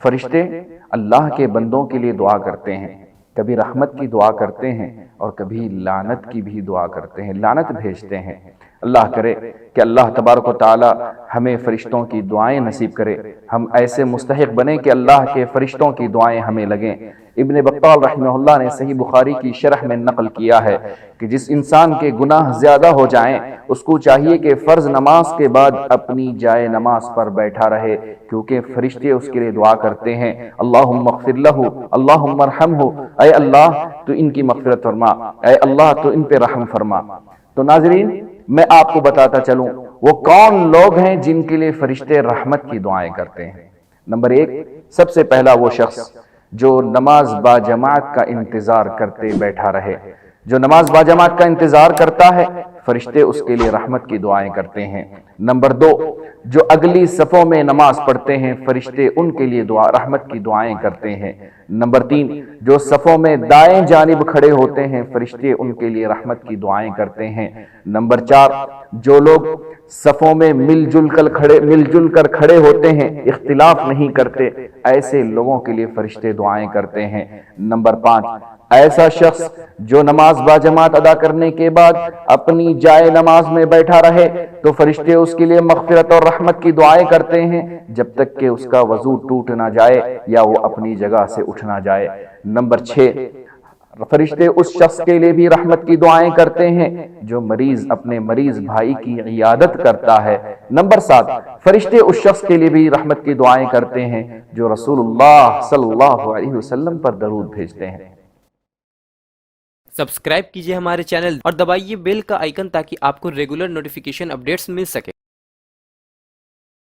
فرشتے اللہ کے بندوں کے لیے دعا کرتے ہیں، کبھی رحمت کی دعا کرتے ہیں اور کبھی لعنت کی بھی دعا کرتے ہیں، لعنت بھیجتے ہیں۔ اللہ کرے کہ اللہ تبارک و تعالی ہمیں فرشتوں کی دعائیں نصیب کرے، ہم ایسے مستحق بنیں کہ اللہ کے فرشتوں کی دعائیں ہمیں لگیں۔ ابن بطال رحمہ اللہ نے صحیح بخاری کی شرح میں نقل کیا ہے کہ جس انسان کے گناہ زیادہ ہو جائیں اس کو چاہیے کہ فرض نماز کے بعد اپنی جائے نماز پر بیٹھا رہے، کیونکہ فرشتے اس کے لیے دعا کرتے ہیں، اللہم اغفر لہ، اللہم ارحمہ، اے اللہ تو ان کی مغفرت فرما، اے اللہ تو ان پہ رحم فرما۔ تو ناظرین، میں آپ کو بتاتا چلوں وہ کون لوگ ہیں جن کے لیے فرشتے رحمت کی دعائیں کرتے ہیں۔ نمبر ایک، سب سے پہلا وہ شخص جو نماز با جماعت کا انتظار کرتے بیٹھا رہے۔ جو نماز با جماعت کا انتظار کرتا ہے فرشتے اس کے لیے رحمت کی دعائیں کرتے ہیں۔ نمبر دو، جو اگلی صفوں میں نماز پڑھتے ہیں فرشتے ان کے لیے رحمت کی دعائیں کرتے ہیں۔ نمبر تین، جو صفوں میں دائیں جانب کھڑے ہوتے ہیں فرشتے ان کے لیے رحمت کی دعائیں کرتے ہیں۔ نمبر چار، جو لوگ صفوں میں مل جل کر کھڑے ہوتے ہیں، اختلاف نہیں کرتے، ایسے لوگوں کے لیے فرشتے دعائیں کرتے ہیں۔ نمبر پانچ، ایسا شخص جو نماز با جماعت ادا کرنے کے بعد اپنی جائے نماز میں بیٹھا رہے تو فرشتے اس کے لیے مغفرت اور رحمت کی دعائیں کرتے ہیں جب تک کہ اس کا وضو ٹوٹ نہ جائے یا وہ اپنی جگہ سے اٹھ نہ جائے۔ نمبر چھ، فرشتے اس شخص کے لیے بھی رحمت کی دعائیں کرتے ہیں جو اپنے مریض بھائی کی عیادت کرتا ہے۔ نمبر سات، فرشتے اس شخص کے لیے بھی رحمت کی دعائیں کرتے ہیں جو رسول اللہ صلی اللہ علیہ وسلم پر درود بھیجتے ہیں۔ سبسکرائب کیجئے ہمارے چینل اور دبائیے بیل کا آئیکن تاکہ آپ کو ریگولر نوٹیفیکیشن اپڈیٹس مل سکے۔